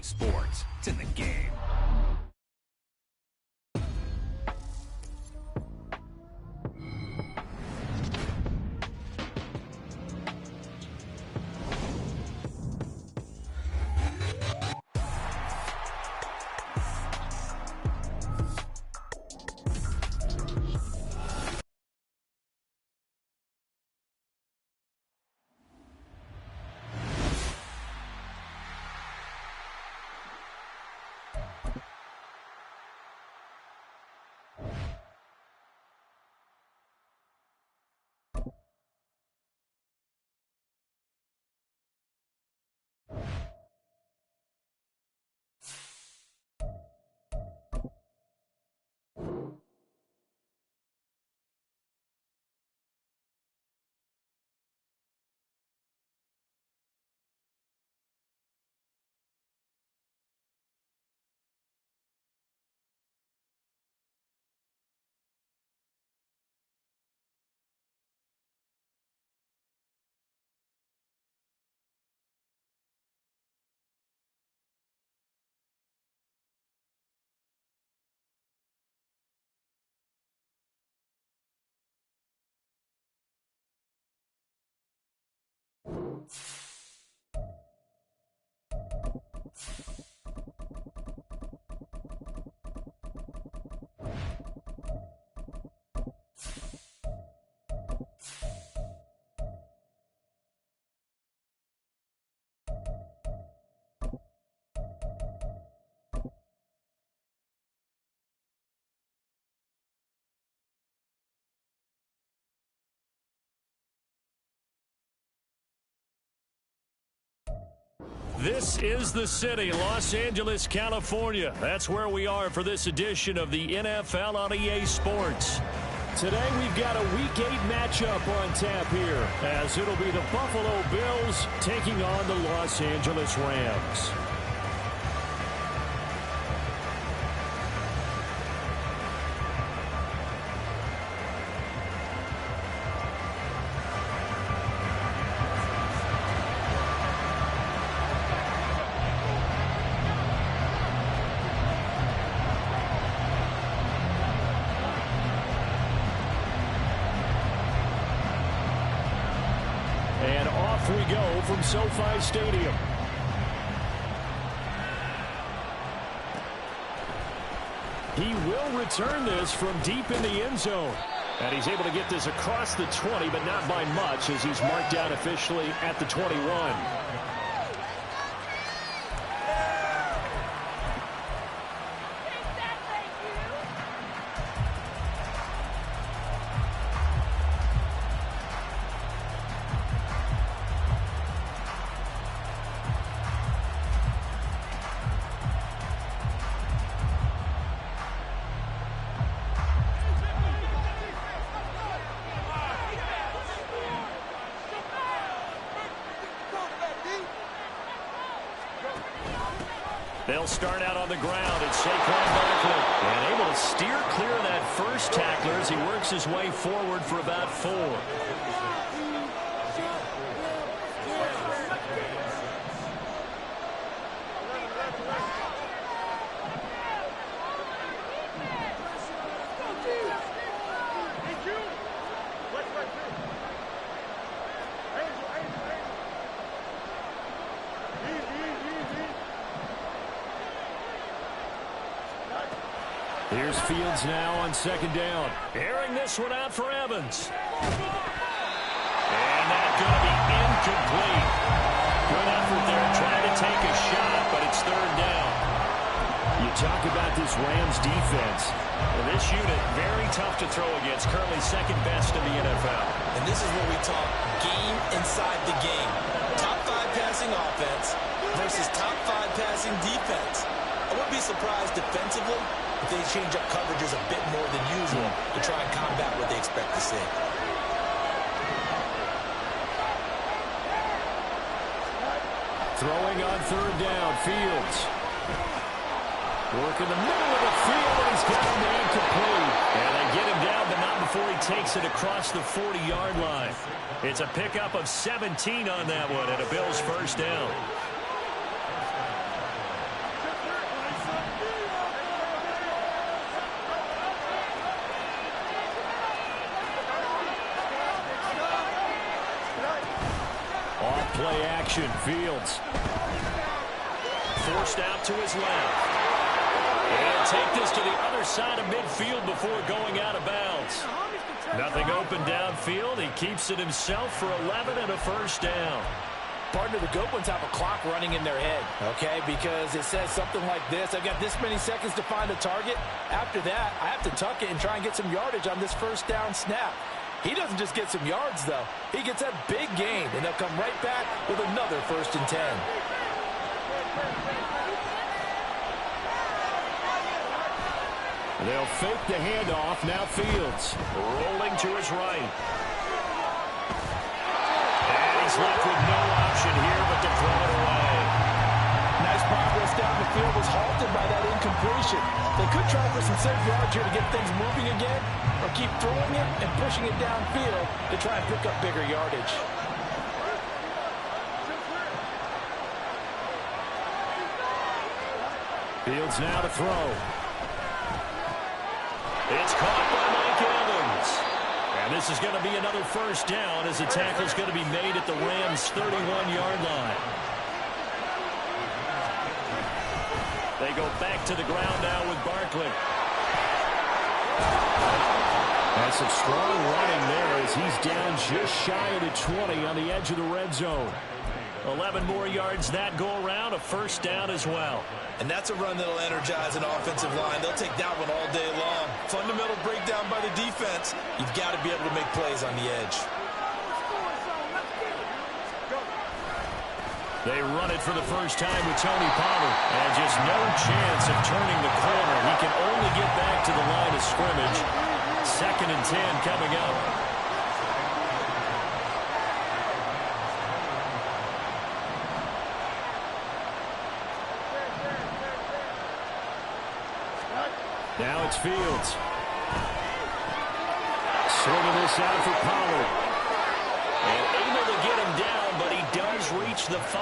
sports. It's in the game. This is the city, Los Angeles, California. That's where we are for this edition of the NFL on EA Sports. Today we've got a Week 8 matchup on tap here, as it'll be the Buffalo Bills taking on the Los Angeles Rams. And off we go from SoFi Stadium. He will return this from deep in the end zone. And he's able to get this across the 20, but not by much, as he's marked down officially at the 21. They'll start out on the ground. It's Saquon Barkley. And able to steer clear of that first tackler as he works his way forward for about 4. Here's Fields now on second down. Airing this one out for Evans. And that's going to be incomplete. Good effort there trying to take a shot, but it's third down. You talk about this Rams defense. Well, this unit, very tough to throw against. Currently second best in the NFL. And this is where we talk game inside the game. Top 5 passing offense versus top 5 passing defense. I wouldn't be surprised defensively if they change up coverages a bit more than usual to try and combat what they expect to see. Throwing on third down, Fields. Working the middle of the field, and he's got him incomplete. And they get him down, but not before he takes it across the 40-yard line. It's a pickup of 17 on that one, and a Bills first down. motion. Fields. Forced out to his left. And he'll take this to the other side of midfield before going out of bounds. Nothing open downfield. He keeps it himself for 11 and a first down. Partner, the good ones have a clock running in their head, okay? Because it says something like this. I've got this many seconds to find a target. After that, I have to tuck it and try and get some yardage on this first down snap. He doesn't just get some yards, though. He gets a big gain, and they'll come right back with another 1st and 10. They'll fake the handoff. Now Fields rolling to his right. And he's left with no option here but to throw it away. Nice progress down the field was halted by that incompletion. They could try for some safe yards here to get things moving again, or keep throwing it and pushing it downfield to try and pick up bigger yardage. Fields now to throw. It's caught by Mike Evans. And this is going to be another first down as the tackle's going to be made at the Rams' 31-yard line. They go back to the ground now with Barkley. That's some strong running there as he's down just shy of the 20 on the edge of the red zone. 11 more yards that go around, a first down as well. And that's a run that'll energize an offensive line. They'll take that one all day long. Fundamental breakdown by the defense. You've got to be able to make plays on the edge. They run it for the first time with Tony Pollard. And just no chance of turning the corner. He can only get back to the line of scrimmage. 2nd and 10 coming up. Now it's Fields. Swinging this out for Pollard. And able to get him down, but he does reach the 5.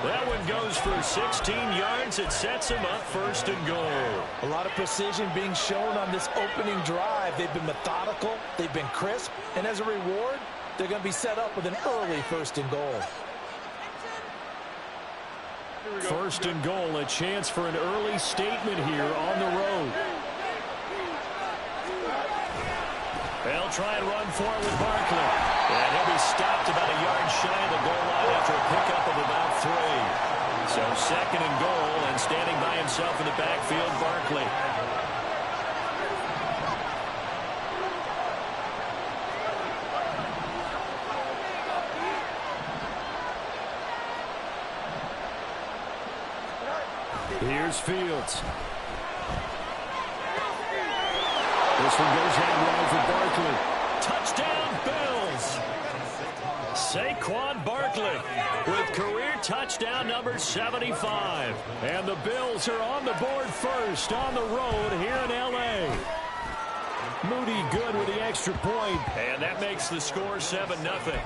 That one goes for 16 yards. It sets him up 1st and goal. A lot of precision being shown on this opening drive. They've been methodical. They've been crisp. And as a reward, they're going to be set up with an early 1st and goal. 1st and goal, a chance for an early statement here on the road. They'll try and run for it with Barkley. And he'll be stopped about a yard shy of the goal line after a pickup of about 3. So 2nd and goal, and standing by himself in the backfield, Barkley. Here's Fields. This one goes out wide for Barkley. Touchdown, Bills. Saquon Barkley with career touchdown number 75. And the Bills are on the board first on the road here in L.A. Moody good with the extra point. And that makes the score 7-0.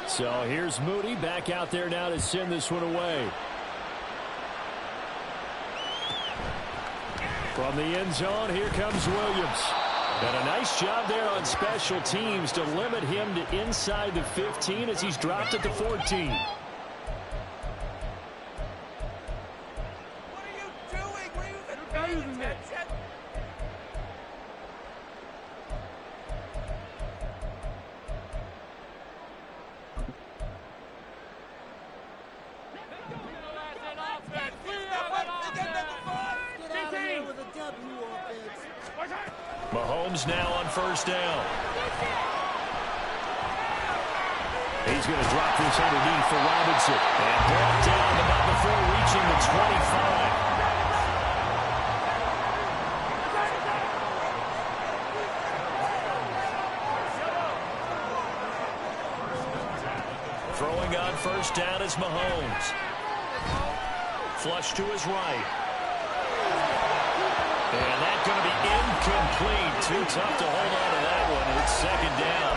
So here's Moody back out there now to send this one away. From the end zone, here comes Williams. And a nice job there on special teams to limit him to inside the 15 as he's dropped at the 14. What are you doing? Were you even paying attention? Mahomes now on 1st down. He's going to drop this underneath for Robinson. And brought down about before reaching the 25. Throwing on 1st down is Mahomes. Flush to his right. And that's going to be incomplete. Too tough to hold on to that one. It's 2nd down.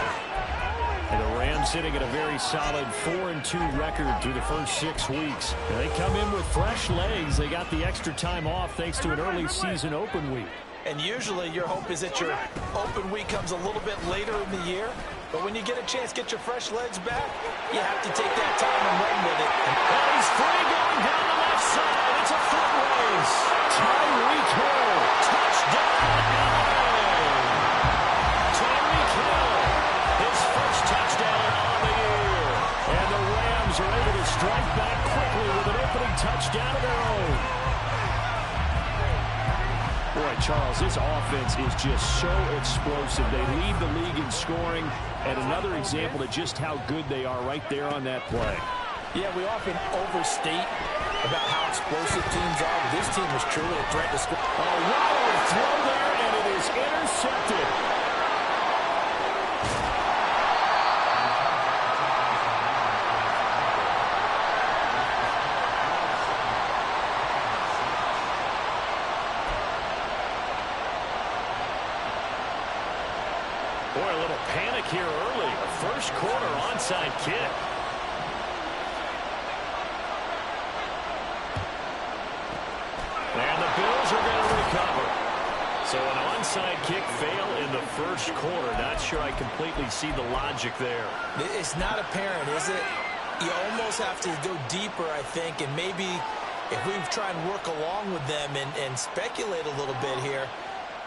And the Rams sitting at a very solid 4-2 record through the first 6 weeks. And they come in with fresh legs. They got the extra time off thanks to an early season open week. And usually your hope is that your open week comes a little bit later in the year. But when you get a chance to get your fresh legs back, you have to take that time and run with it. And he's free going down the left side. It's a foot race. Tyreek Hill. Touchdown, LA. Tyreek Hill. His first touchdown on the year. And the Rams are able to strike back quickly with an opening touchdown of their own. Boy, Charles, this offense is just so explosive. They lead the league in scoring, and another example of just how good they are right there on that play. Yeah, we often overstate about how explosive teams are, but this team is truly a threat to score. A wild throw there, and it is intercepted. Boy, a little panic here early. A first quarter onside kick. And the Bills are going to recover. So an onside kick fail in the first quarter. Not sure I completely see the logic there. It's not apparent, is it? You almost have to go deeper, I think, and maybe if we try and work along with them and speculate a little bit here,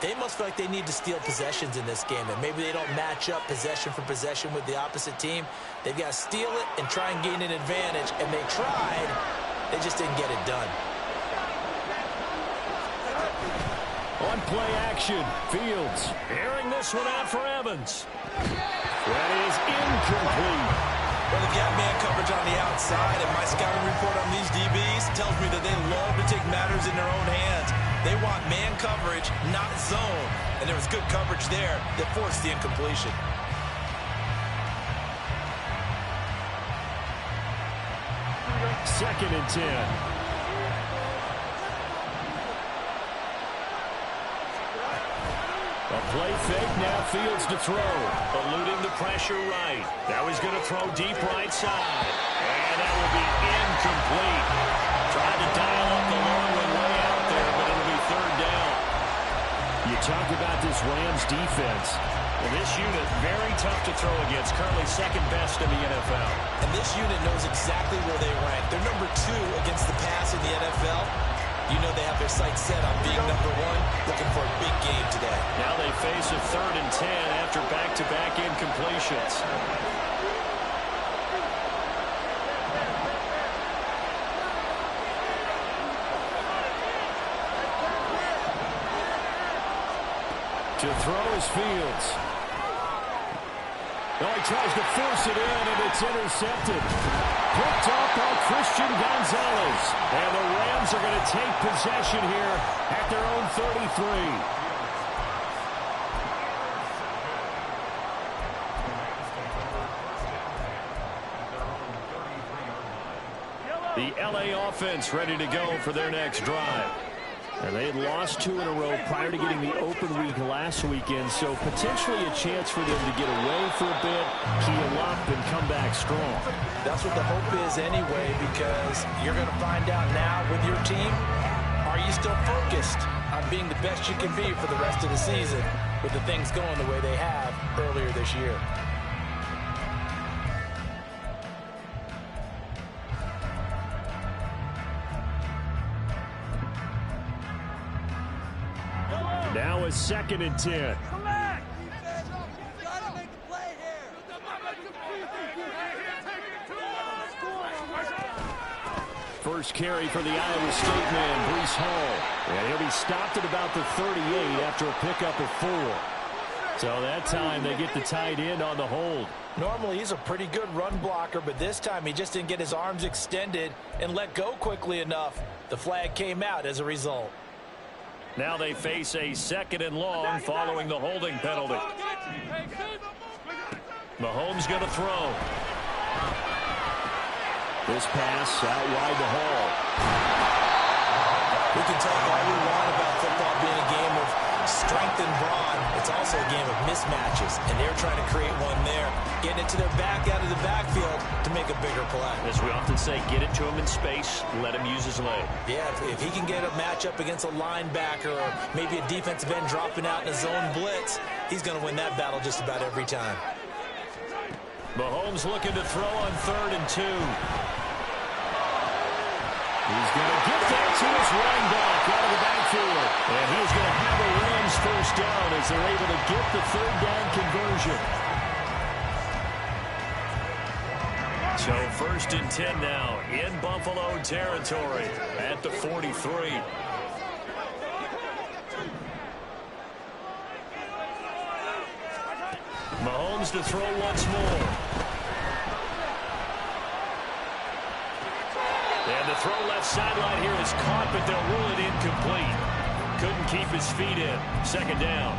they must feel like they need to steal possessions in this game, and maybe they don't match up possession for possession with the opposite team. They've got to steal it and try and gain an advantage, and they tried. They just didn't get it done. On play action, Fields airing this one out for Evans. That is incomplete. Well, they've got man coverage on the outside, and my scouting report on these DBs tells me that they love to take matters in their own hands. They want man coverage, not zone. And there was good coverage there that forced the incompletion. Second and 10. A play fake, now Fields to throw. Eluding the pressure right. Now he's going to throw deep right side. And that will be incomplete. Tried to dial up the long one way out there, but it'll be third down. You talk about this Rams defense. Well, this unit, very tough to throw against. Currently second best in the NFL. And this unit knows exactly where they rank. They're number 2 against the pass in the NFL. You know they have their sights set on being number 1, looking for a big game today. Now they face a 3rd and 10 after back-to-back incompletions. To throw is Fields. No, he tries to force it in, and it's intercepted. Picked up by Christian Gonzalez. And the Rams are going to take possession here at their own 33. The LA offense ready to go for their next drive. And they had lost 2 in a row prior to getting the open week last weekend, so potentially a chance for them to get away for a bit, keel up, and come back strong. That's what the hope is anyway, because you're going to find out now with your team, are you still focused on being the best you can be for the rest of the season with the things going the way they have earlier this year? Now a 2nd and 10. Come back! Gotta make the play here! First carry for the Iowa State man, Breece Hall. And he'll be stopped at about the 38 after a pickup of 4. So that time they get the tight end on the hold. Normally he's a pretty good run blocker, but this time he just didn't get his arms extended and let go quickly enough. The flag came out as a result. Now they face a 2nd and long following the holding penalty. Mahomes going to throw. This pass out wide to Hall. We can talk all we want about football being a game of strength and brawn. It's also a game of mismatches, and they're trying to create one there, getting it to their back out of the backfield to make a bigger play. As we often say, get it to him in space, let him use his leg. Yeah, if he can get a matchup against a linebacker or maybe a defensive end dropping out in a zone blitz, he's going to win that battle just about every time. Mahomes looking to throw on 3rd and 2. He's going to get that to his running back out of the backfield. And he's going to have a Rams first down as they're able to get the 3rd down conversion. So 1st and 10 now in Buffalo territory at the 43. Mahomes to throw once more. And the throw left sideline here is caught, but they'll rule it incomplete. Couldn't keep his feet in. 2nd down.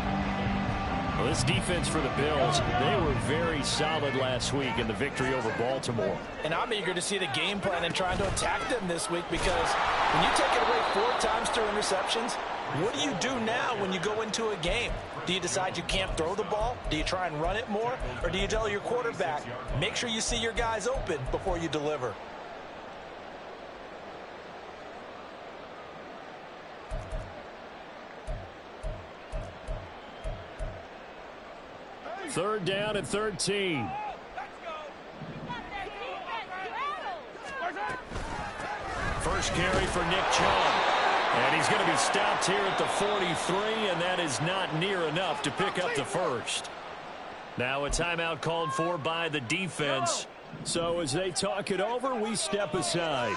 Well, this defense for the Bills, they were very solid last week in the victory over Baltimore. And I'm eager to see the game plan and trying to attack them this week, because when you take it away 4 times through interceptions, what do you do now when you go into a game? Do you decide you can't throw the ball? Do you try and run it more? Or do you tell your quarterback, make sure you see your guys open before you deliver? Third down and 13. First carry for Nick Chubb. And he's going to be stopped here at the 43, and that is not near enough to pick up the first. Now a timeout called for by the defense. So as they talk it over, we step aside.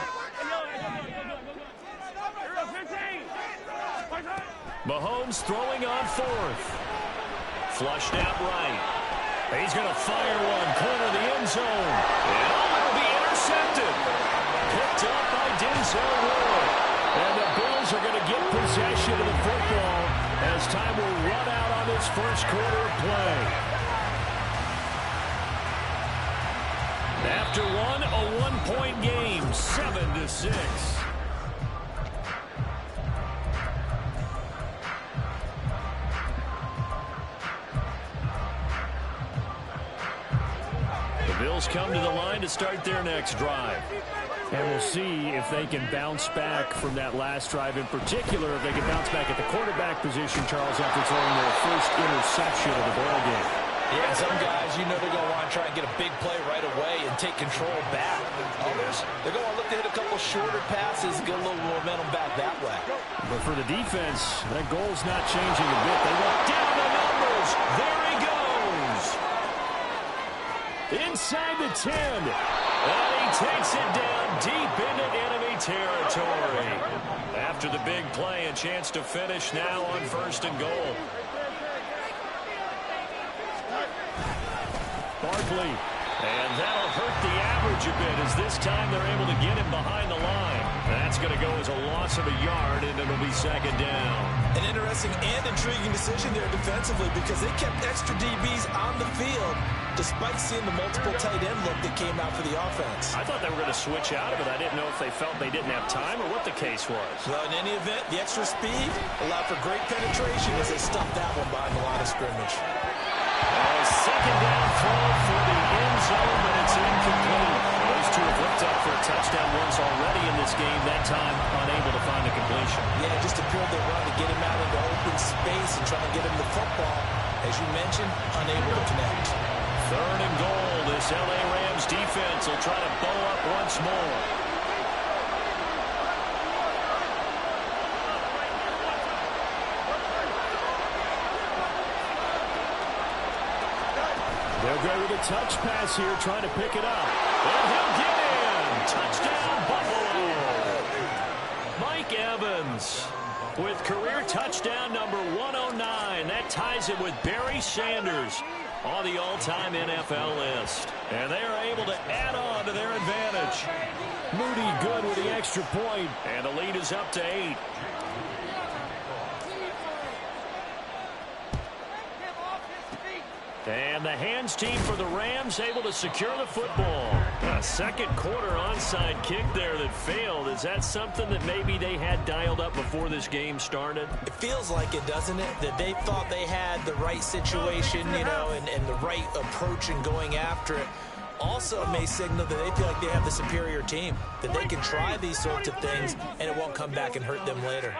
Mahomes throwing on 4th. Flushed out right. He's going to fire one, corner the end zone. And it'll be intercepted. Picked up by Denzel Ward. And the Bills are going to get possession of the football as time will run out on this first quarter of play. After one, a 1-point game, 7-6. Bills come to the line to start their next drive. And we'll see if they can bounce back from that last drive, in particular, if they can bounce back at the quarterback position, Charles, after throwing their first interception of the ballgame. Yeah, some guys, you know they're going to want to try and get a big play right away and take control back. Others, they're going to look to hit a couple shorter passes, get a little momentum back that way. But for the defense, that goal's not changing a bit. They want down the numbers. There he goes. Inside the 10. And he takes it down deep into enemy territory. After the big play, a chance to finish now on 1st and goal. Barkley. And that'll hurt the average a bit as this time they're able to get him behind the line. That's going to go as a loss of a yard, and it'll be 2nd down. An interesting and intriguing decision there defensively, because they kept extra DBs on the field despite seeing the multiple tight end look that came out for the offense. I thought they were going to switch out of it. I didn't know if they felt they didn't have time or what the case was. Well, in any event, the extra speed allowed for great penetration as they stuffed that one behind the line of scrimmage. 2nd down throw for the end zone, but it's incomplete. Those two have looked up for a touchdown once already in this game, that time unable to find a completion. Yeah, just appeared they wanted to get him out into open space and try to get him the football. As you mentioned, unable to connect. 3rd and goal. This LA Rams defense will try to bow up once more. They'll go with a touch pass here, trying to pick it up. And he'll get in. Touchdown, Buffalo. Mike Evans with career touchdown number 109. That ties it with Barry Sanders on the all-time NFL list. And they are able to add on to their advantage. Moody good with the extra point, and the lead is up to 8. And the hands team for the Rams able to secure the football. A second quarter onside kick there that failed. Is that something that maybe they had dialed up before this game started? It feels like it, doesn't it? That they thought they had the right situation, you know, and the right approach in going after it. Also may signal that they feel like they have the superior team, that they can try these sorts of things and it won't come back and hurt them later.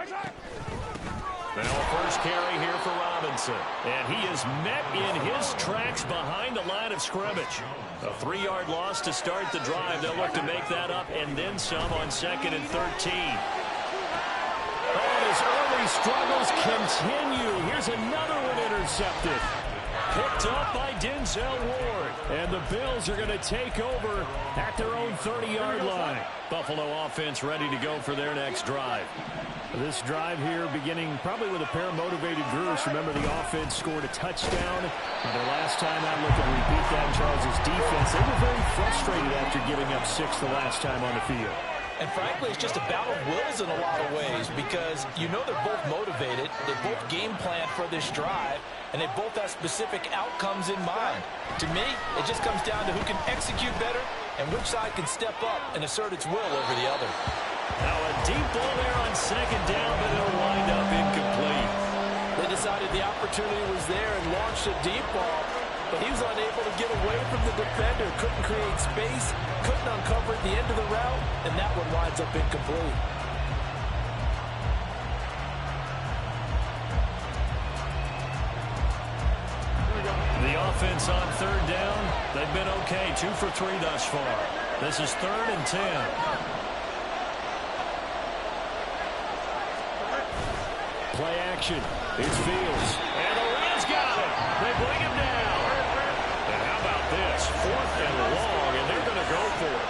Now a first carry here for Robinson. And he is met in his tracks behind the line of scrimmage. A 3-yard loss to start the drive. They'll look to make that up and then some on 2nd and 13. Oh, his early struggles continue. Here's another one intercepted. Picked up by Denzel Ward. And the Bills are going to take over at their own 30-yard line. Buffalo offense ready to go for their next drive. This drive here beginning probably with a pair of motivated groups. Remember, the offense scored a touchdown. And their last time out looking to repeat that, Charles' defense. They were very frustrated after giving up 6 the last time on the field. And frankly, it's just a battle of wills in a lot of ways because you know they're both motivated. They both game plan for this drive, and they both have specific outcomes in mind. To me, it just comes down to who can execute better and which side can step up and assert its will over the other. Now a deep ball there on 2nd down, but it'll wind up incomplete. They decided the opportunity was there and launched a deep ball, but he was unable to get away from the defender, couldn't create space, couldn't uncover at the end of the route, and that one winds up incomplete. The offense on 3rd down, they've been okay, 2 for 3 thus far. This is 3rd and 10. Play action. It's Fields. And the Rams got it. They bring him down. And how about this? 4th and long, and they're going to go for it.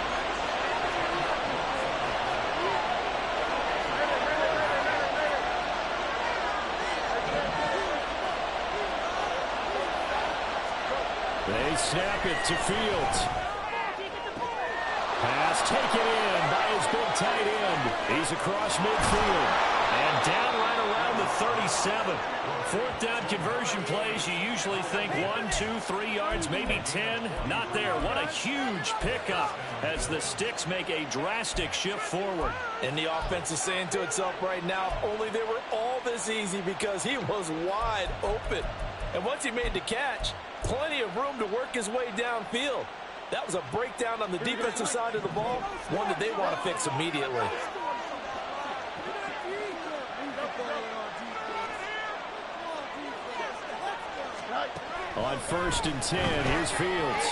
They snap it to Fields. Pass taken in by his big tight end. He's across midfield. And down right around the 37. 4th down conversion plays, you usually think 1, 2, 3 yards, maybe 10. Not there. What a huge pickup as the Sticks make a drastic shift forward. And the offense is saying to itself right now, only they were all this easy because he was wide open. And once he made the catch, plenty of room to work his way downfield. That was a breakdown on the defensive side of the ball, one that they want to fix immediately. On 1st and 10, here's Fields.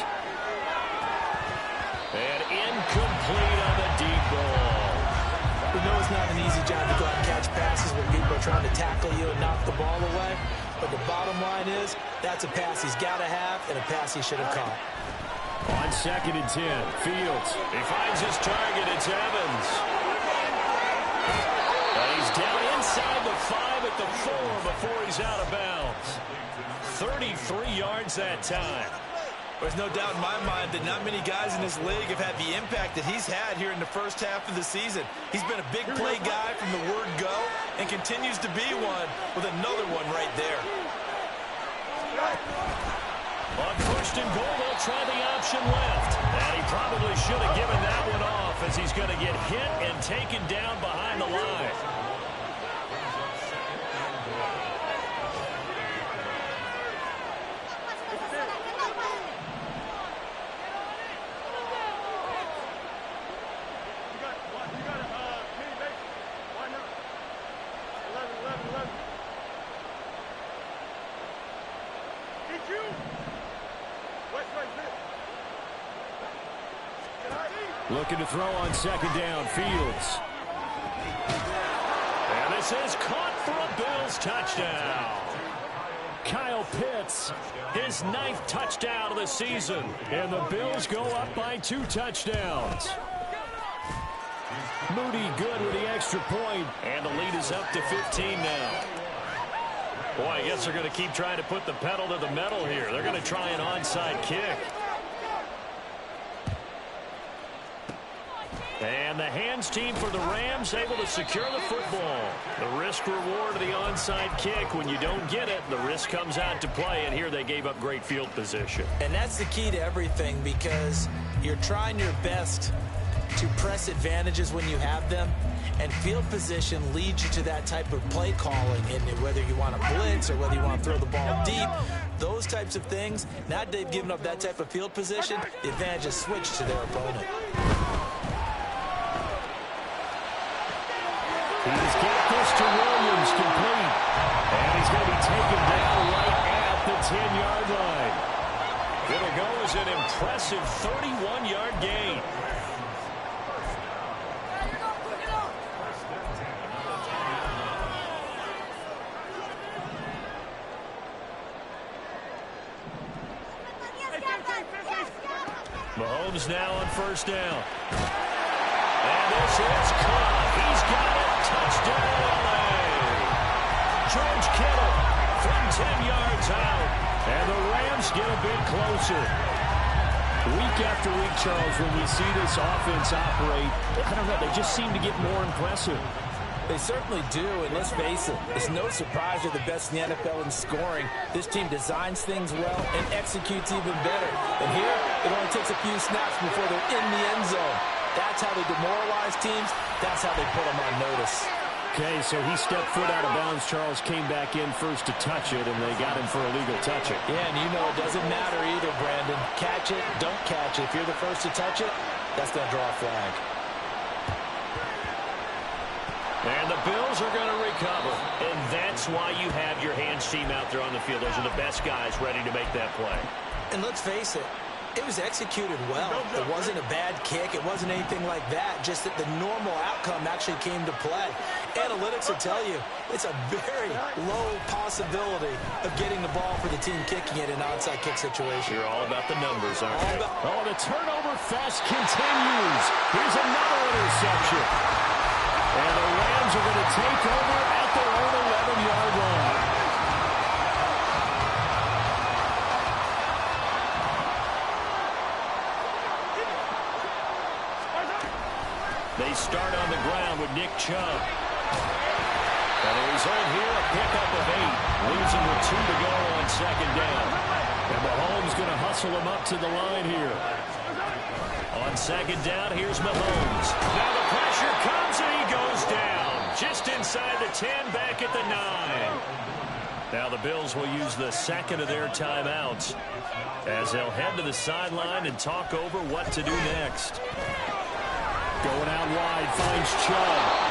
And incomplete on the deep ball. We know it's not an easy job to go out and catch passes when people are trying to tackle you and knock the ball away. But the bottom line is, that's a pass he's got to have and a pass he should have caught. On 2nd and 10, Fields. He finds his target. It's Evans. And he's down inside the 5 at the 4 before he's out of bounds. 33 yards that time. There's no doubt in my mind that not many guys in this league have had the impact that he's had here in the first half of the season. He's been a big play guy from the word go and continues to be one with another one right there. On 1st and goal, they'll try the option left. And he probably should have given that one off as he's going to get hit and taken down behind the line. Looking to throw on 2nd down, Fields. And this is caught for a Bills touchdown. Kyle Pitts, his 9th touchdown of the season. And the Bills go up by 2 touchdowns. Moody good with the extra point. And the lead is up to 15 now. Boy, I guess they're going to keep trying to put the pedal to the metal here. They're going to try an onside kick. And the hands team for the Rams able to secure the football. The risk reward of the onside kick. When you don't get it, the risk comes out to play, and here they gave up great field position. And that's the key to everything, because you're trying your best to press advantages when you have them, and field position leads you to that type of play calling. And whether you want to blitz or whether you want to throw the ball deep, those types of things, now that they've given up that type of field position, the advantage is switched to their opponent. He's got this to Williams, complete. And he's going to be taken down right at the 10-yard line. It'll go as an impressive 31-yard gain. Mahomes now on first down. And this is caught. He's got it. Touchdown, LA. George Kittle from 10 yards out. And the Rams get a bit closer. Week after week, Charles, when we see this offense operate, I don't know, they just seem to get more impressive. They certainly do, and let's face it, it's no surprise they're the best in the NFL in scoring. This team designs things well and executes even better. And here, it only takes a few snaps before they're in the end zone. That's how they demoralize teams. That's how they put them on notice. Okay, so he stepped foot out of bounds. Charles came back in first to touch it, and they got him for a legal touch it. Yeah, and you know it doesn't matter either, Brandon. Catch it, don't catch it. If you're the first to touch it, that's going to draw a flag. And the Bills are going to recover. And that's why you have your hands team out there on the field. Those are the best guys ready to make that play. And let's face it, it was executed well. It wasn't a bad kick. It wasn't anything like that. Just that the normal outcome actually came to play. Analytics will tell you it's a very low possibility of getting the ball for the team kicking it in an onside kick situation. You're all about the numbers, aren't you? Oh, the turnover fest continues. Here's another interception. And the Rams are going to take over at their own 11-yard line. They start on the ground with Nick Chubb. And the result here, a pickup of 8. Leaves him with 2 to go on second down. And Mahomes going to hustle him up to the line here. On second down, here's Mahomes. Now the pressure comes and he goes down. Just inside the 10, back at the 9. Now the Bills will use the second of their timeouts as they'll head to the sideline and talk over what to do next. Going out wide, finds Chubb.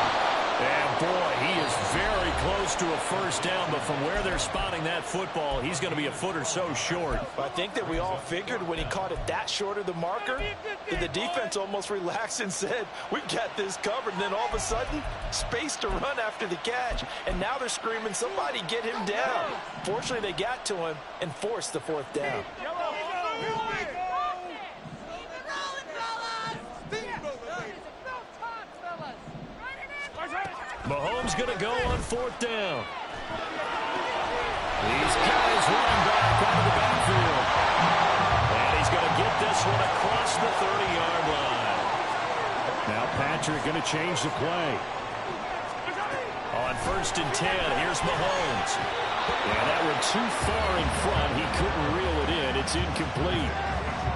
And boy, he is very close to a first down, but from where they're spotting that football, he's going to be a foot or so short. I think that we all figured when he caught it that short of the marker, that the defense almost relaxed and said, we've got this covered. And then all of a sudden, space to run after the catch. And now they're screaming, somebody get him down. Fortunately, they got to him and forced the fourth down. Mahomes going to go on fourth down. These guys running back out of the backfield. And he's going to get this one across the 30-yard line. Now Patrick going to change the play. On first and 10, here's Mahomes. And that one too far in front. He couldn't reel it in. It's incomplete.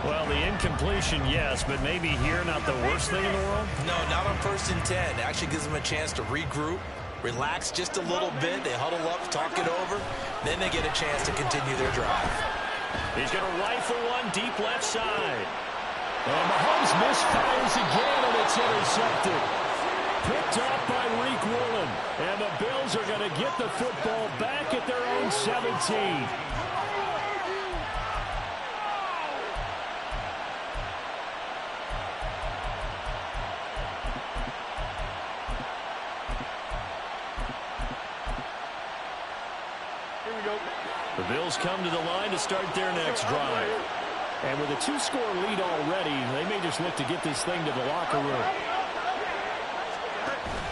Well, the incompletion, yes, but maybe here not the worst thing in the world? No, not on first and 10. It actually gives them a chance to regroup, relax just a little bit. They huddle up, talk it over. Then they get a chance to continue their drive. He's going to rifle one deep left side. And Mahomes misfires again, and it's intercepted. Picked up by Reek Woolen. And the Bills are going to get the football back at their own 17. The Bills come to the line to start their next drive. And with a 2-score lead already, they may just look to get this thing to the locker room.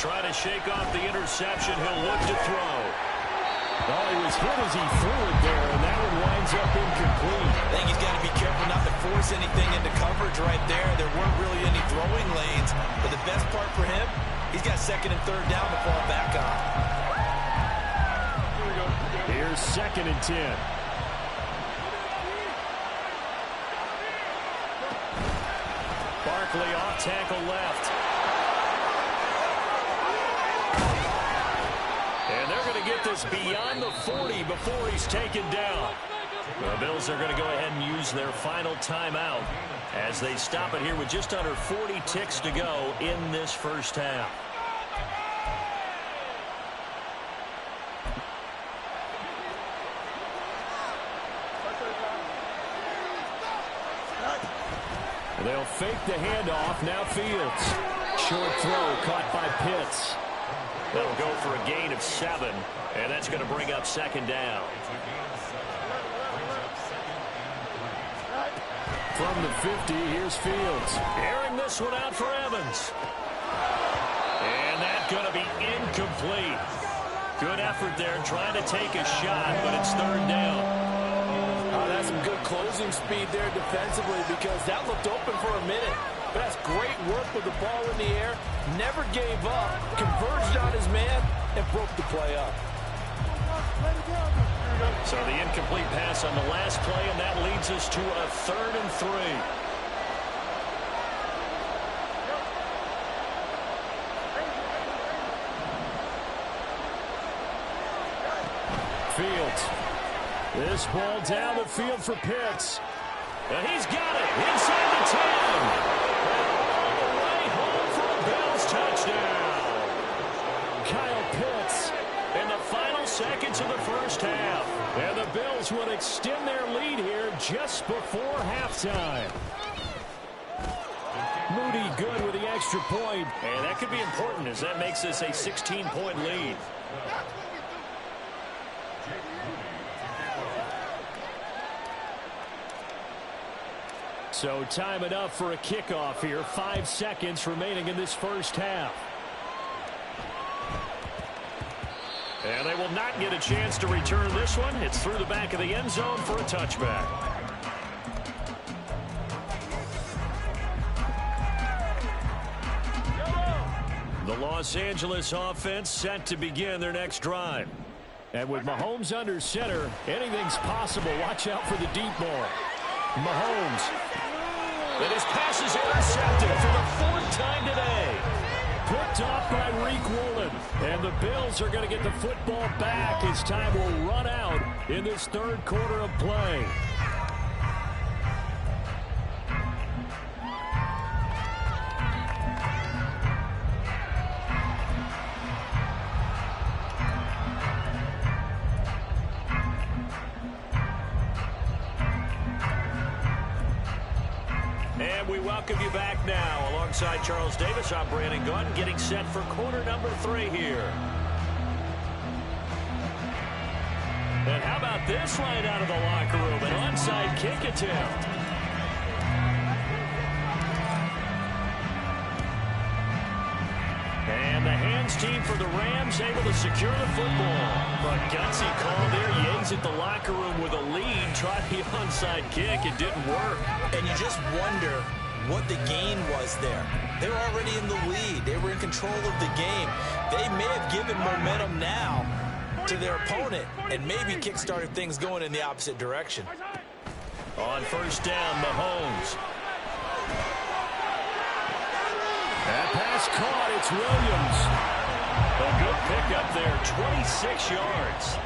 Trying to shake off the interception. He'll look to throw. Oh, he was hit as he threw it there, and that one winds up incomplete. I think he's got to be careful not to force force anything into coverage right there. There weren't really any throwing lanes. But the best part for him, he's got second and third down to fall back on. Here's 2nd and 10. Barkley off tackle left. And they're going to get this beyond the 40 before he's taken down. The Bills are going to go ahead and use their final timeout as they stop it here with just under 40 ticks to go in this first half. They'll fake the handoff. Now Fields. Short throw caught by Pitts. That'll go for a gain of 7, and that's going to bring up 2nd down. From the 50, here's Fields. Airing this one out for Evans. And that's going to be incomplete. Good effort there trying to take a shot, but it's 3rd down. That's some good closing speed there defensively because that looked open for a minute. But that's great work with the ball in the air. Never gave up, converged on his man, and broke the play up. So the incomplete pass on the last play, and that leads us to a 3rd and 3. Fields. This ball down the field for Pitts. And he's got it inside the 10. And all the way home for a Bills touchdown. Kyle Pitts in the final seconds of the first half. And the Bills will extend their lead here just before halftime. Moody good with the extra point. And that could be important as that makes this a 16-point lead. So time enough for a kickoff here. 5 seconds remaining in this first half. And they will not get a chance to return this one. It's through the back of the end zone for a touchback. The Los Angeles offense set to begin their next drive. And with Mahomes under center, anything's possible. Watch out for the deep ball. Mahomes. And his pass is intercepted for the 4th time today. Picked off by Reek Woolen. And the Bills are going to get the football back as time will run out in this 3rd quarter of play. We welcome you back now. Alongside Charles Davis, I'm Brandon Gunn, getting set for quarter number 3 here. And how about this line out of the locker room? An onside kick attempt. And the hands team for the Rams able to secure the football. But gutsy call there. Yates at the locker room with a lead. Tried the onside kick. It didn't work. And you just wonder what the gain was there. They were already in the lead. They were in control of the game. They may have given momentum now to their opponent and maybe kick-started things going in the opposite direction. On first down, Mahomes. That pass caught. It's Williams. A good pickup there. 26 yards.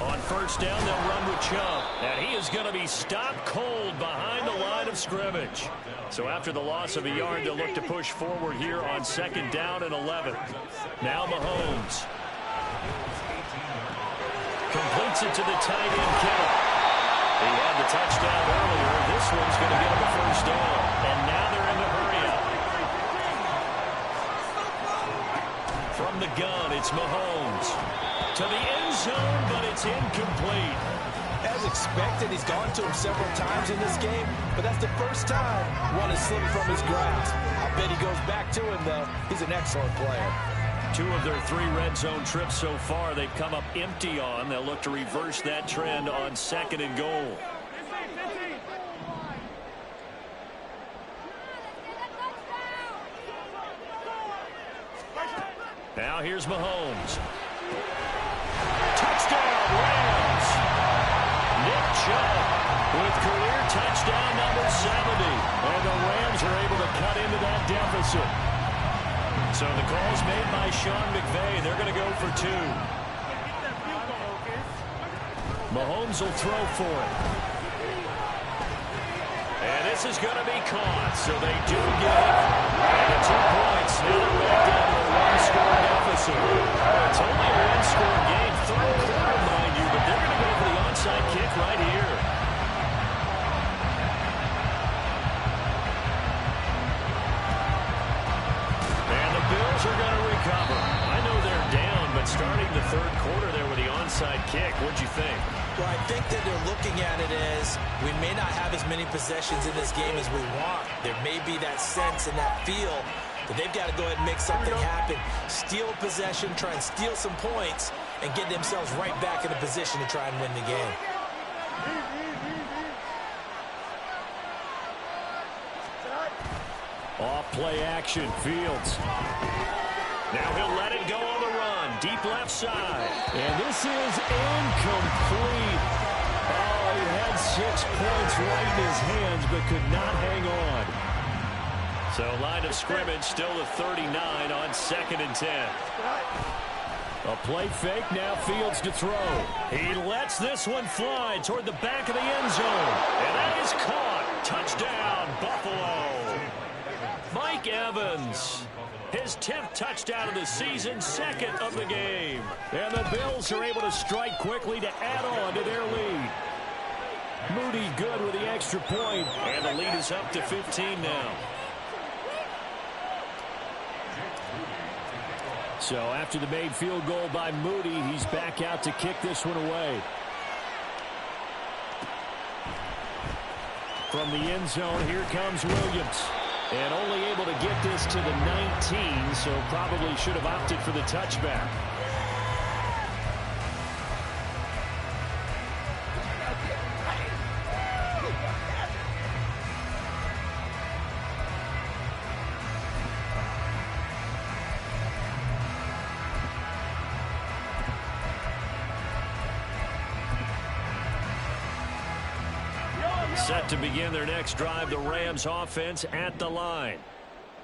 On first down, they'll run with Chubb. And he is going to be stopped cold behind the line of scrimmage. So after the loss of a yard, they'll look to push forward here on 2nd down and 11. Now Mahomes. Completes it to the tight end, Kittle. He had the touchdown earlier. This one's going to get him a first down. And now they're in the hurry up. From the gun, it's Mahomes. To the end zone, but it's incomplete. As expected, he's gone to him several times in this game, but that's the first time one has slipped from his grasp. I bet he goes back to him, though. He's an excellent player. 2 of their 3 red zone trips so far, they've come up empty on. They'll look to reverse that trend on 2nd and goal. Now here's Mahomes. Touchdown, Rams. Nick Chubb with career touchdown number 70. And the Rams are able to cut into that deficit. So the call's made by Sean McVay. They're going to go for 2. Mahomes will throw for it. And this is going to be caught. So they do get it. And the 2 points. Now they're back down to a 1-score deficit. It's only a 1-score game. 3rd quarter, mind you. But they're going to go for the onside kick right here. Are going to recover. I know they're down, but starting the 3rd quarter there with the onside kick, what'd you think? Well, I think that they're looking at it as we may not have as many possessions in this game as we want. There may be that sense and that feel that they've got to go ahead and make something happen, steal a possession, try and steal some points, and get themselves right back in a position to try and win the game. Off play action, Fields. Now he'll let it go on the run. Deep left side. And this is incomplete. Oh, he had 6 points right in his hands, but could not hang on. So line of scrimmage still the 39 on 2nd and 10. A play fake, now Fields to throw. He lets this one fly toward the back of the end zone. And that is caught. Touchdown, Buffalo. Mike Evans, his 10th touchdown of the season, 2nd of the game. And the Bills are able to strike quickly to add on to their lead. Moody good with the extra point, and the lead is up to 15 now. So after the made field goal by Moody, he's back out to kick this one away. From the end zone, here comes Williams. And only able to get this to the 19, so probably should have opted for the touchback. Set to begin their next drive, the Rams offense at the line.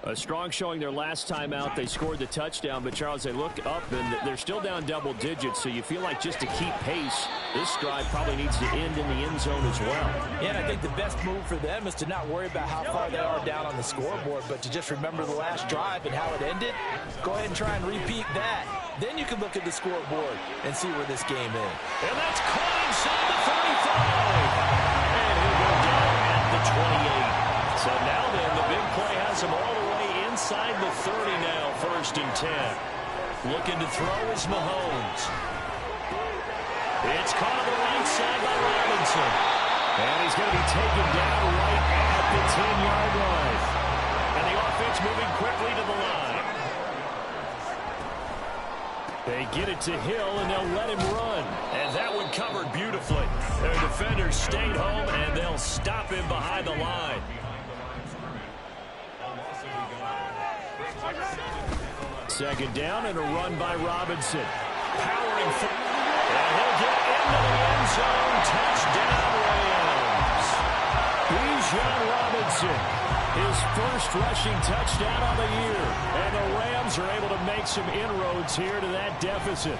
A strong showing their last time out. They scored the touchdown, but Charles, they look up and they're still down double digits, so you feel like just to keep pace, this drive probably needs to end in the end zone as well. Yeah, and I think the best move for them is to not worry about how far they are down on the scoreboard, but to just remember the last drive and how it ended. Go ahead and try and repeat that. Then you can look at the scoreboard and see where this game is. And that's caught inside the 35. And he'll go down at the 28. So now then, the big play has him all the way inside the 30 now, 1st and 10. Looking to throw is Mahomes. It's caught on the right side by Robinson. And he's going to be taken down right at the 10-yard line. And the offense moving quickly to the line. They get it to Hill, and they'll let him run. And that one covered beautifully. Their defenders stayed home, and they'll stop him behind the line. Second down and a run by Robinson. Powering forward. And he'll get into the end zone. Touchdown, Rams. Bijan Robinson. His first rushing touchdown of the year. And the Rams are able to make some inroads here to that deficit.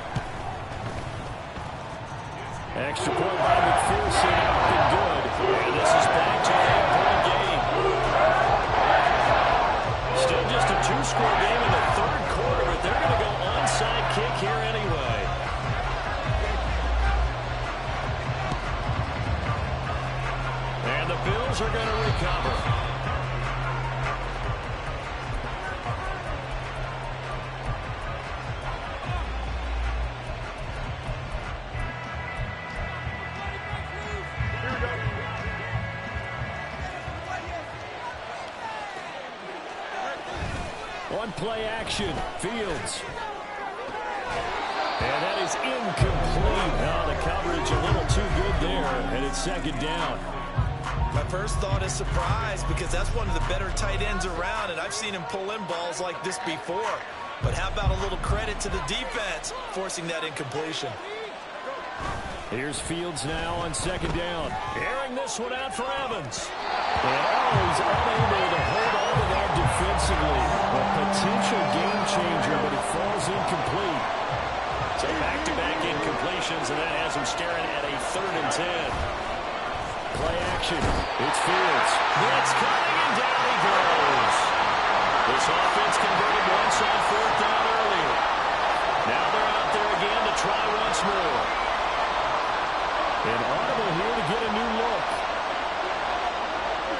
Extra point by McPherson. Up and good. And this is back to an 8-point game. Still just a 2-score game in the 3rd quarter, but they're going to go onside kick here anyway. And the Bills are going to recover. On play action, Fields. is incomplete. Now the coverage a little too good there, and it's second down. My first thought is surprise because that's one of the better tight ends around, and I've seen him pull in balls like this before. But how about a little credit to the defense forcing that incompletion? Here's Fields now on second down. Airing this one out for Evans. And he's unable to hold on to that defensively. A potential game changer, but it falls incomplete. So back-to-back incompletions, and that has him staring at a 3rd and 10. Play action. It's Fields. Blitz coming, and down he goes. This offense converted once on 4th down earlier. Now they're out there again to try once more. And audible here to get a new look.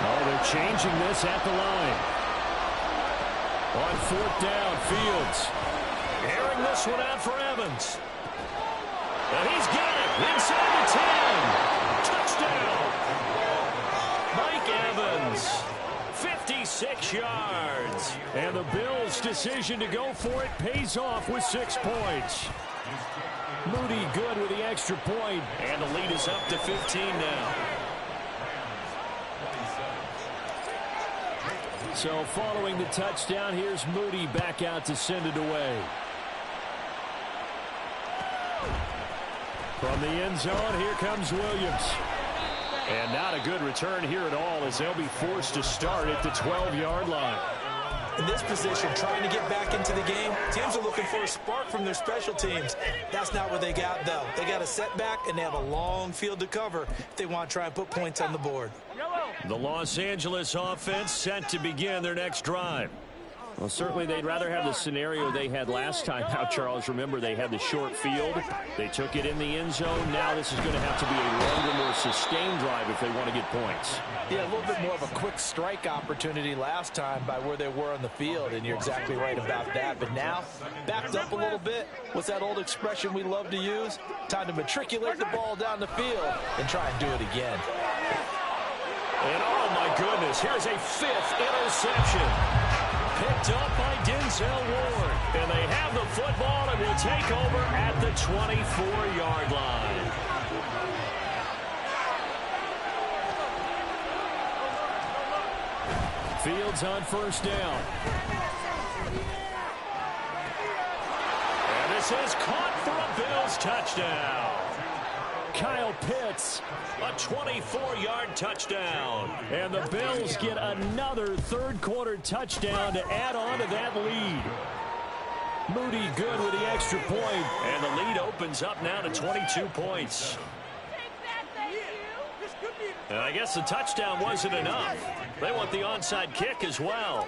Oh, they're changing this at the line. On 4th down, Fields. Airing this one out for Evans. And he's got it inside the 10. Touchdown. Mike Evans. 56 yards. And the Bills' decision to go for it pays off with 6 points. Moody good with the extra point. And the lead is up to 15 now. So following the touchdown, here's Moody back out to send it away. From the end zone, here comes Williams. And not a good return here at all as they'll be forced to start at the 12-yard line. In this position, trying to get back into the game, teams are looking for a spark from their special teams. That's not what they got, though. They got a setback, and they have a long field to cover if they want to try and put points on the board. The Los Angeles offense set to begin their next drive. Well, certainly they'd rather have the scenario they had last time out, Charles. Remember, they had the short field. They took it in the end zone. Now this is going to have to be a longer, more sustained drive if they want to get points. Yeah, a little bit more of a quick strike opportunity last time by where they were on the field, and you're exactly right about that. But now, backed up a little bit. What's that old expression we love to use? Time to matriculate the ball down the field and try and do it again. And oh my goodness, here's a 5th interception. Picked up by Denzel Ward. And they have the football and will take over at the 24-yard line. Fields on 1st down. And this is caught for a Bills touchdown. Kyle Pitts, a 24-yard touchdown. And the Bills get another 3rd-quarter touchdown to add on to that lead. Moody good with the extra point. And the lead opens up now to 22 points. And I guess the touchdown wasn't enough. They want the onside kick as well.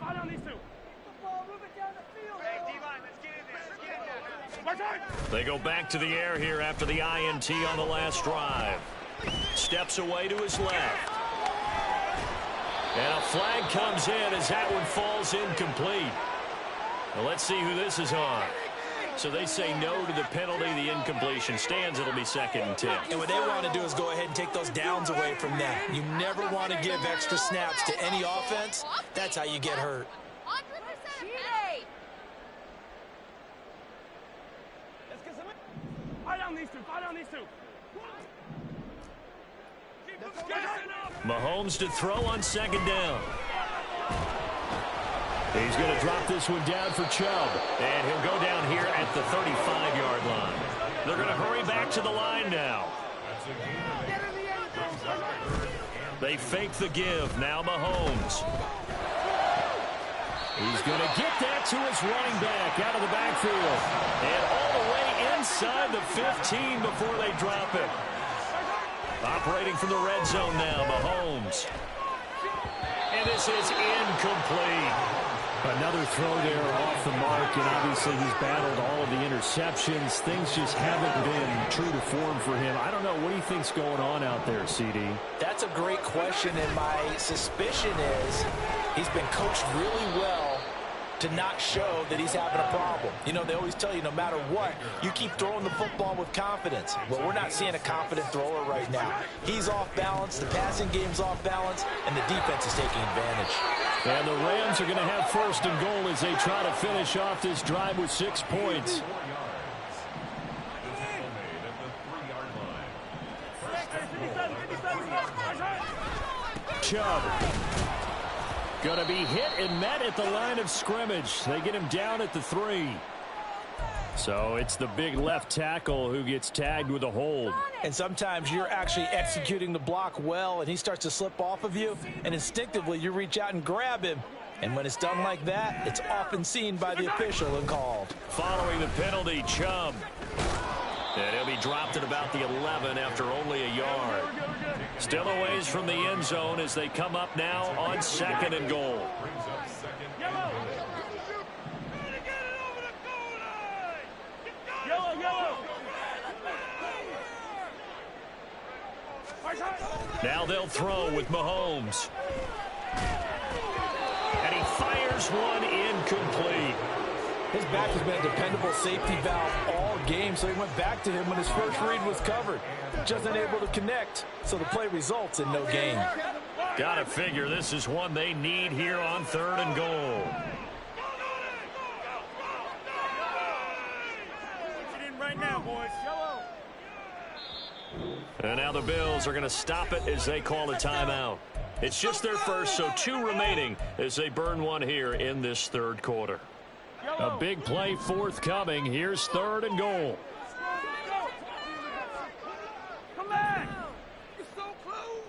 Fight on these two. The ball, move it down the field. Hey, D-line, let's get in there. Let's get in there. They go back to the air here after the INT on the last drive. Steps away to his left. And a flag comes in as that one falls incomplete. Well, let's see who this is on. So they say no to the penalty. The incompletion stands. It'll be 2nd and 10. And what they want to do is go ahead and take those downs away from them. You never want to give extra snaps to any offense. That's how you get hurt. 100%. Let's get some. Fight on these two. Fight on these two. Mahomes to throw on 2nd down. He's going to drop this one down for Chubb. And he'll go down here at the 35-yard line. They're going to hurry back to the line now. They fake the give. Now Mahomes. He's going to get that to his running back out of the backfield. And all the way inside the 15 before they drop it. Operating from the red zone now, Mahomes. And this is incomplete. Another throw there off the mark, and obviously he's battled all of the interceptions. Things just haven't been true to form for him. I don't know. What do you think's going on out there, CD? That's a great question, and my suspicion is he's been coached really well to not show that he's having a problem. You know, they always tell you no matter what, you keep throwing the football with confidence. Well, we're not seeing a confident thrower right now. He's off balance, the passing game's off balance, and the defense is taking advantage. And the Rams are going to have first and goal as they try to finish off this drive with 6 points. Chubb. Going to be hit and met at the line of scrimmage. They get him down at the 3. So it's the big left tackle who gets tagged with a hold. And sometimes you're actually executing the block well, and he starts to slip off of you, and instinctively you reach out and grab him. And when it's done like that, it's often seen by the official and called. Following the penalty, Chubb. And he'll be dropped at about the 11 after only a yard. Still a ways from the end zone as they come up now on 2nd and goal. Now they'll throw with Mahomes. And he fires one incomplete. His back has been a dependable safety valve all game, so he went back to him when his first read was covered. Just unable to connect, so the play results in no gain. Gotta figure this is one they need here on 3rd and goal. Right now, boys. And now the Bills are going to stop it as they call a timeout. It's just their first, so 2 remaining as they burn one here in this 3rd quarter. A big play forthcoming. Here's 3rd and goal. Come back. You're so close.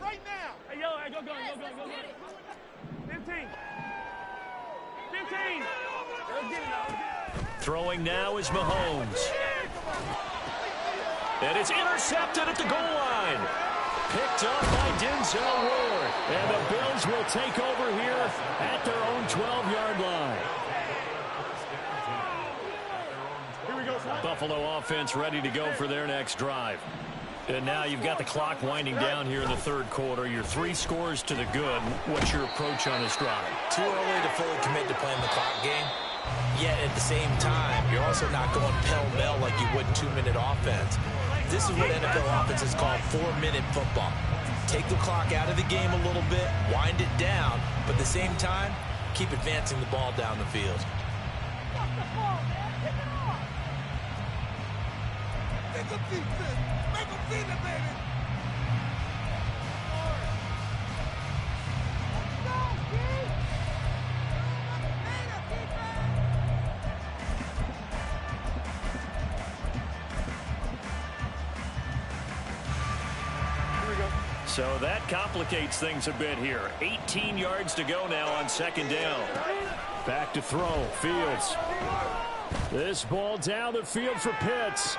Right now. Hey, yo, go. 15. 15. Throwing now is Mahomes. And it's intercepted at the goal line. Picked up by Denzel Ward. And the Bills will take over here at their own 12-yard line. Here we go, son. Buffalo offense ready to go for their next drive. And now you've got the clock winding down here in the 3rd quarter. You're 3 scores to the good. What's your approach on this drive? Too early to fully commit to playing the clock game. Yet at the same time, you're also not going pell-mell like you would 2-minute offense. This is what NFL offenses call 4-minute football. Take the clock out of the game a little bit, wind it down, but at the same time, keep advancing the ball down the field. Make them feel it, baby. So that complicates things a bit here. 18 yards to go now on 2nd down. Back to throw. Fields. This ball down the field for Pitts.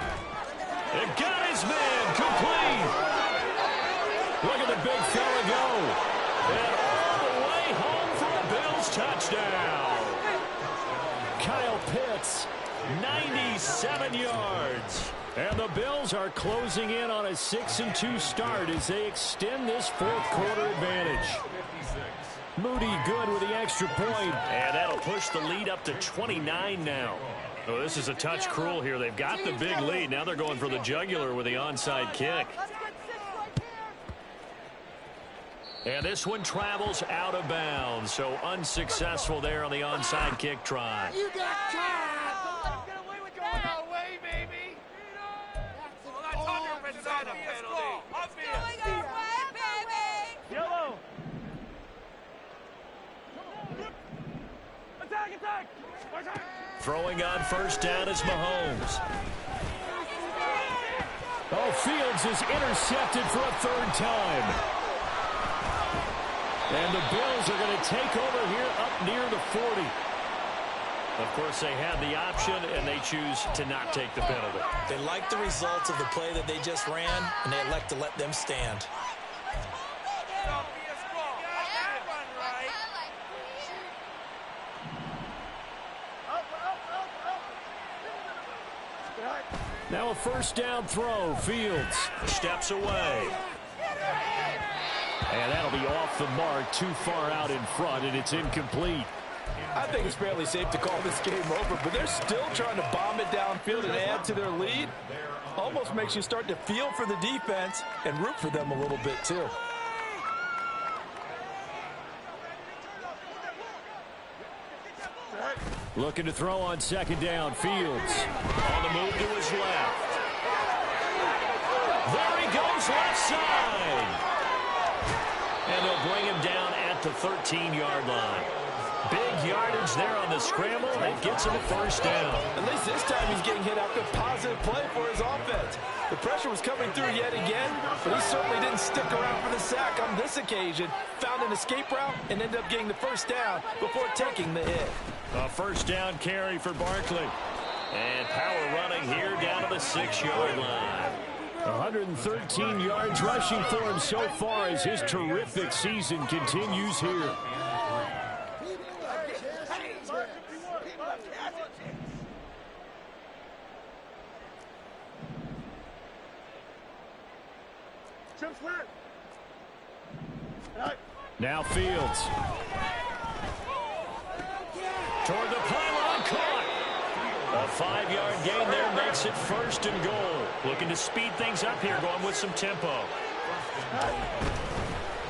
It got his man complete. Look at the big fella go. And all the way home for a Bills touchdown. Kyle Pitts, 97 yards. And the Bills are closing in on a 6-2 start as they extend this 4th quarter advantage. Moody good with the extra point. And that'll push the lead up to 29 now. Oh, this is a touch cruel here. They've got the big lead. Now they're going for the jugular with the onside kick. And this one travels out of bounds. So unsuccessful there on the onside kick try. You got time. Get away with going away, baby. Yellow. Attack. Throwing on 1st down is Mahomes. Oh, Fields is intercepted for a 3rd time. And the Bills are going to take over here up near the 40. Of course, they had the option, and they choose to not take the penalty. They like the results of the play that they just ran, and they elect to let them stand. Now a first down throw. Fields steps away. And that'll be off the mark, too far out in front, and it's incomplete. I think it's fairly safe to call this game over, but they're still trying to bomb it downfield and add to their lead. Almost makes you start to feel for the defense and root for them a little bit, too. Looking to throw on second down. Fields on the move to his left. There he goes, left side. And they'll bring him down at the 13-yard line. Big yardage there on the scramble. It gets him a first down. At least this time he's getting hit after positive play for his offense. The pressure was coming through yet again, but he certainly didn't stick around for the sack on this occasion. Found an escape route and ended up getting the first down before taking the hit. A first down carry for Barkley. And power running here down to the 6-yard line. 113 yards rushing for him so far as his terrific season continues here. Now Fields. Toward the pylon, caught. A 5-yard gain there makes it first and goal. Looking to speed things up here, going with some tempo.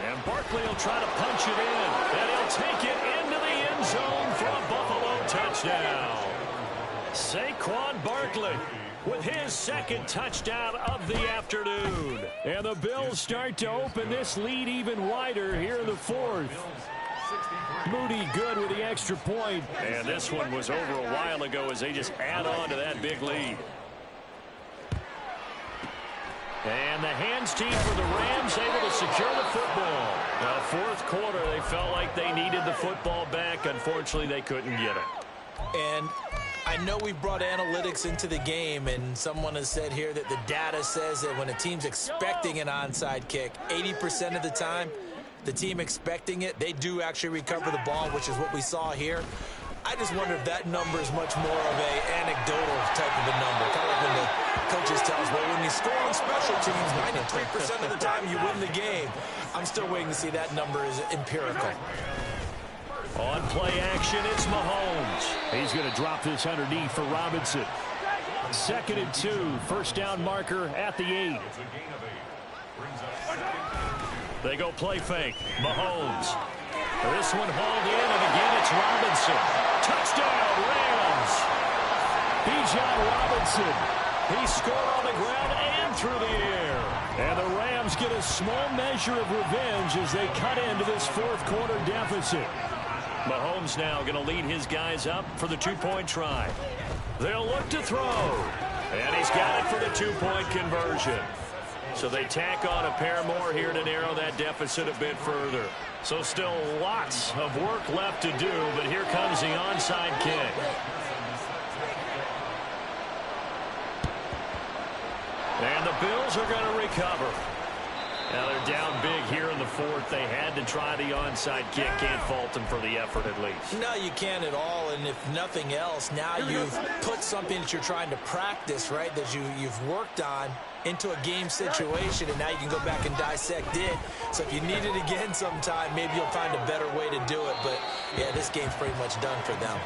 And Barkley will try to punch it in. And he'll take it into the end zone for a Buffalo touchdown. Saquon Barkley with his second touchdown of the afternoon. And the Bills start to open this lead even wider here in the fourth. Moody good with the extra point. And this one was over a while ago as they just add on to that big lead. And the hands team for the Rams able to secure the football. Now, fourth quarter, they felt like they needed the football back. Unfortunately, they couldn't get it. And I know we brought analytics into the game, and someone has said here that the data says that when a team's expecting an onside kick, 80% of the time, the team expecting it, they do actually recover the ball, which is what we saw here. I just wonder if that number is much more of a anecdotal type of a number. Kind of like when the coaches tell us, well, when you score on special teams, 93% of the time you win the game. I'm still waiting to see that number is empirical. On play action, it's Mahomes. He's going to drop this underneath for Robinson. 2nd and 2, first down marker at the 8. They go play fake. Mahomes. This one hauled in, and again it's Robinson. Touchdown, Rams. Bijan Robinson. He scored on the ground and through the air. And the Rams get a small measure of revenge as they cut into this fourth quarter deficit. Mahomes now going to lead his guys up for the two-point try. They'll look to throw. And he's got it for the two-point conversion. So they tack on a pair more here to narrow that deficit a bit further. So still lots of work left to do, but here comes the onside kick. And the Bills are going to recover. Now they're down big here in the fourth. They had to try the onside kick. Can't fault them for the effort at least. No, you can't at all. And if nothing else, now you've put something that you're trying to practice, right, that you've worked on into a game situation, and now you can go back and dissect it. So if you need it again sometime, maybe you'll find a better way to do it. But, yeah, this game's pretty much done for them.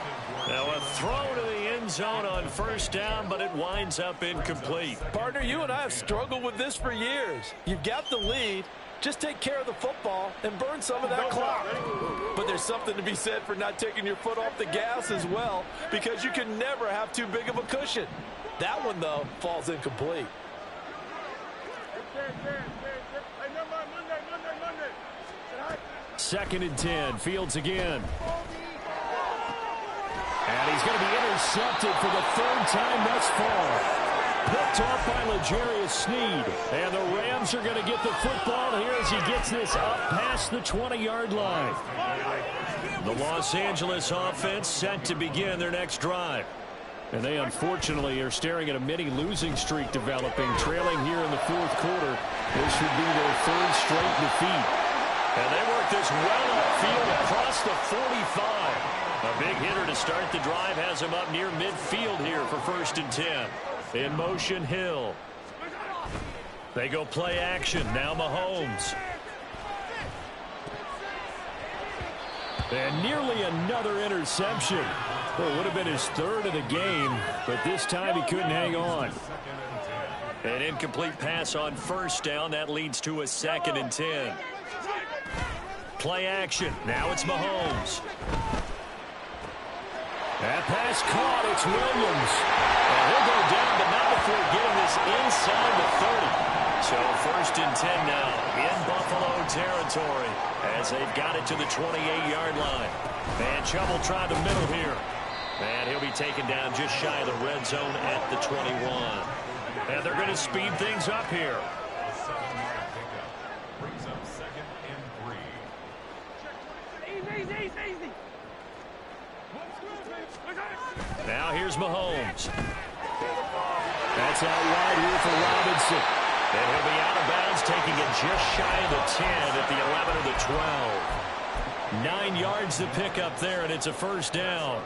Now a throw to the end zone on first down, but it winds up incomplete. Partner, you and I have struggled with this for years. You've got the lead. Just take care of the football and burn some of that clock. But there's something to be said for not taking your foot off the gas as well, because you can never have too big of a cushion. That one, though, falls incomplete. 2nd and 10. Fields again. And he's going to be intercepted for the third time thus far. Picked off by L'Jarius Sneed. And the Rams are going to get the football here as he gets this up past the 20-yard line. The Los Angeles offense set to begin their next drive. And they unfortunately are staring at a mini losing streak developing, trailing here in the fourth quarter. This would be their third straight defeat. And they work this well upfield across the 45. A big hitter to start the drive has him up near midfield here for 1st and 10. In motion, Hill. They go play action. Now Mahomes. And nearly another interception. Well, it would have been his third of the game, but this time he couldn't hang on. An incomplete pass on first down. That leads to a 2nd and 10. Play action. Now it's Mahomes. That pass caught. It's Williams. And he'll go down, but not before getting this inside the 30. So 1st and 10 now in Buffalo territory as they've got it to the 28-yard line. And Chubb will try the middle here. And he'll be taken down just shy of the red zone at the 21. And they're going to speed things up here. Brings up 2nd and 3. Easy. Now here's Mahomes. That's out wide here for Robinson. And he'll be out of bounds, taking it just shy of the 10 at the 11 or the 12. 9 yards to pick up there, and it's a 1st down.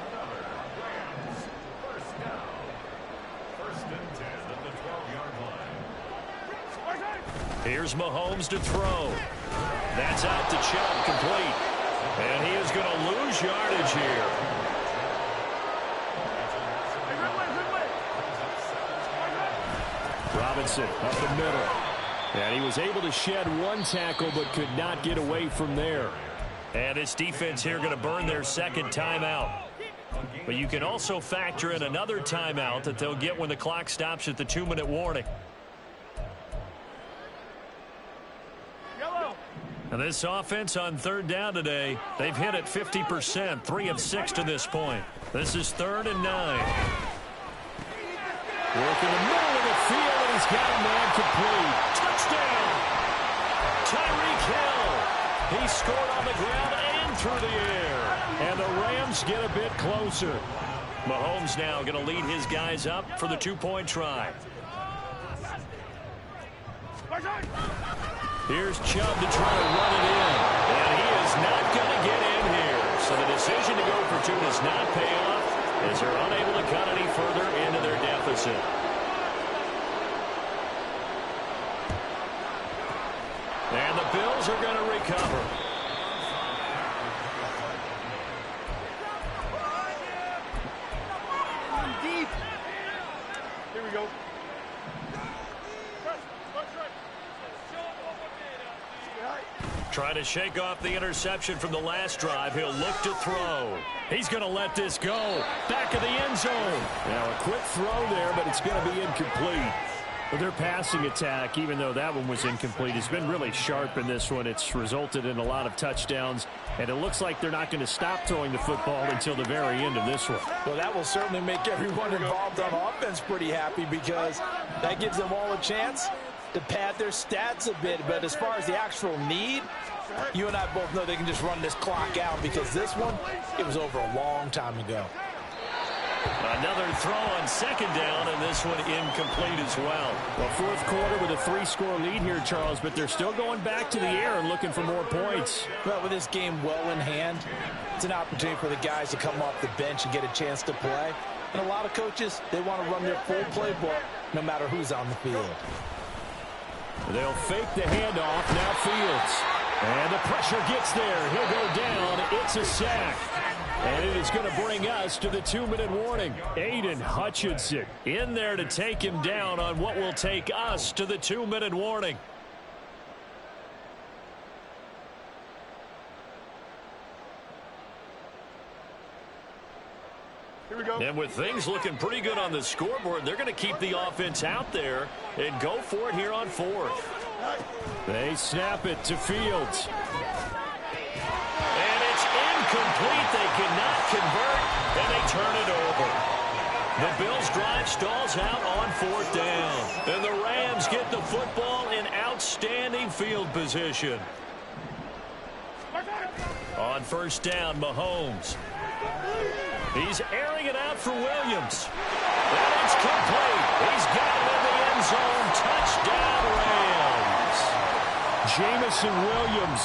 First and 10 at the 12-yard line. Here's Mahomes to throw. That's out to Chubb, complete. And he is going to lose yardage here. Robinson up the middle. And he was able to shed one tackle but could not get away from there. And this defense here going to burn their 2nd timeout. But you can also factor in another timeout that they'll get when the clock stops at the 2-minute warning. And this offense on 3rd down today, they've hit it 50%, 3 of 6 to this point. This is 3rd and 9. Work in the middle of the field, and he's got a man complete. Touchdown! Tyreek Hill. He scored on the ground and through the air. And the Rams get a bit closer. Mahomes now going to lead his guys up for the 2-point try. Here's Chubb to try to run it in. And he is not going to get in here. So the decision to go for 2 does not pay off as they're unable to cut any further into their deficit. And the Bills are going to recover. Deep. Here we go. Trying to shake off the interception from the last drive. He'll look to throw. He's going to let this go. Back of the end zone. Now a quick throw there, but it's going to be incomplete. But their passing attack, even though that one was incomplete, has been really sharp in this one. It's resulted in a lot of touchdowns, and it looks like they're not going to stop throwing the football until the very end of this one. Well, that will certainly make everyone involved on offense pretty happy because that gives them all a chance to pad their stats a bit. But as far as the actual need, you and I both know they can just run this clock out because this one, it was over a long time ago. Another throw on 2nd down, and this one incomplete as well. Well, 4th quarter with a 3-score lead here, Charles, but they're still going back to the air and looking for more points. Well, with this game well in hand, it's an opportunity for the guys to come off the bench and get a chance to play. And a lot of coaches, they want to run their full playbook no matter who's on the field. They'll fake the handoff. Now Fields. And the pressure gets there. He'll go down. It's a sack. And it is going to bring us to the 2-minute warning. Aiden Hutchinson in there to take him down on what will take us to the 2-minute warning. Here we go. And with things looking pretty good on the scoreboard, they're going to keep the offense out there and go for it here on 4th. They snap it to Fields. And it's incomplete. They cannot convert, and they turn it over. The Bills' drive stalls out on 4th down. And the Rams get the football in outstanding field position. On 1st down, Mahomes. He's airing it out for Williams. And it's complete. He's got it in the end zone. Touchdown, Rams. Jamison Williams,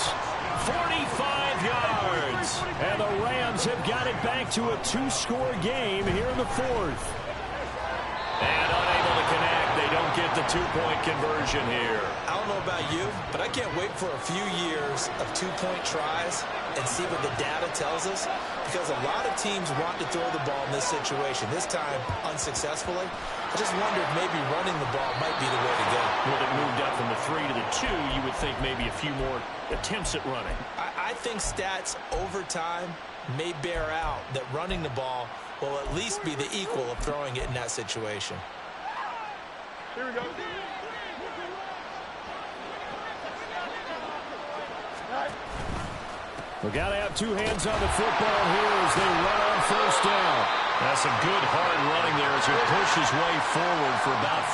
45 yards. And the Rams have got it back to a 2-score game here in the 4th. And unable to a two-point conversion here. I don't know about you, but I can't wait for a few years of two-point tries and see what the data tells us, because a lot of teams want to throw the ball in this situation, this time unsuccessfully. I just wondered maybe running the ball might be the way to go. With it moved up from the 3 to the 2, you would think maybe a few more attempts at running. I think stats over time may bear out that running the ball will at least be the equal of throwing it in that situation. Here we go. We got to have two hands on the football here as they run on first down. That's a good hard running there as he pushes way forward for about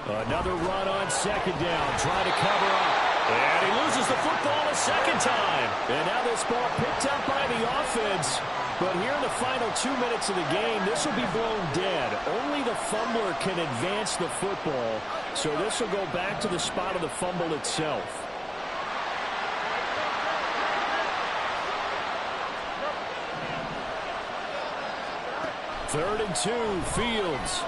5. Another run on second down, trying to cover up. And he loses the football a second time. And now this ball picked up by the offense. But here in the final 2 minutes of the game, this will be blown dead. Only the fumbler can advance the football. So this will go back to the spot of the fumble itself. Third and 2, Fields.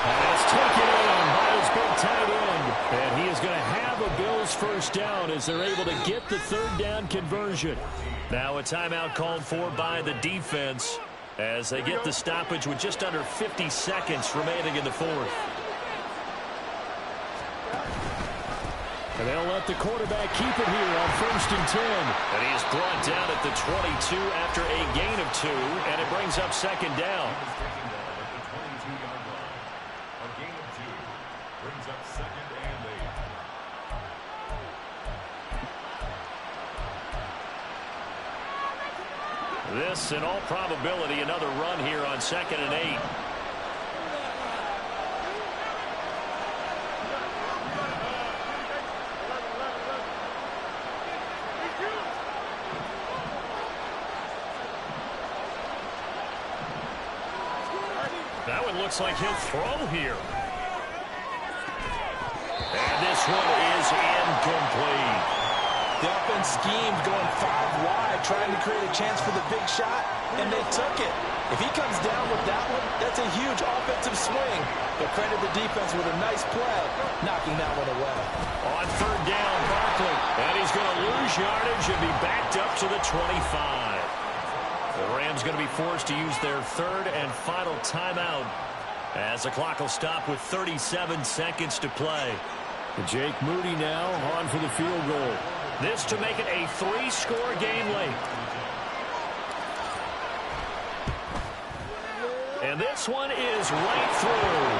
And it's taken in by his big tight end. And he is going to have a Bills first down as they're able to get the third down conversion. Now a timeout called for by the defense as they get the stoppage with just under 50 seconds remaining in the fourth. And they'll let the quarterback keep it here on first and 10. And he is brought down at the 22 after a gain of 2, and it brings up second down. This, in all probability, another run here on second and 8. That one looks like he'll throw here. And this one is incomplete. The offense schemed going 5 wide, trying to create a chance for the big shot, and they took it. If he comes down with that one, that's a huge offensive swing. But credit the defense with a nice play, knocking that one away. On third down, Barkley, and he's going to lose yardage and be backed up to the 25. The Rams going to be forced to use their third and final timeout as the clock will stop with 37 seconds to play. Jake Moody now on for the field goal. This to make it a 3-score game late. And this one is right through.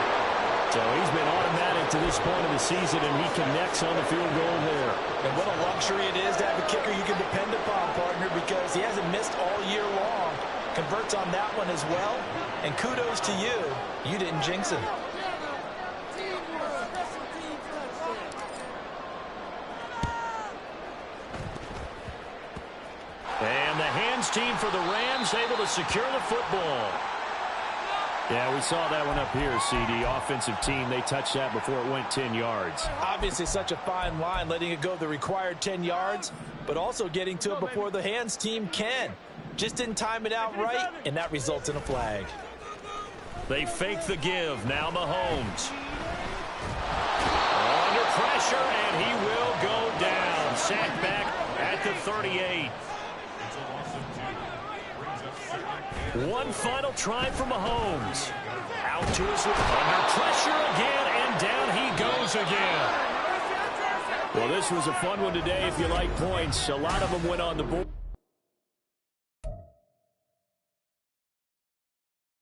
So he's been automatic to this point of the season, and he connects on the field goal there. And what a luxury it is to have a kicker you can depend upon, partner, because he hasn't missed all year long. Converts on that one as well. And kudos to you. You didn't jinx him. And the hands team for the Rams able to secure the football. Yeah, we saw that one up here, CD. Offensive team, they touched that before it went 10 yards. Obviously such a fine line, letting it go the required 10 yards, but also getting to it before the hands team can. Just didn't time it out right, and that results in a flag. They fake the give. Now Mahomes. Under pressure, and he will go down. Sacked back at the 38. One final try for Mahomes. Out to his under pressure again, and down he goes again. Well, this was a fun one today if you like points. A lot of them went on the board.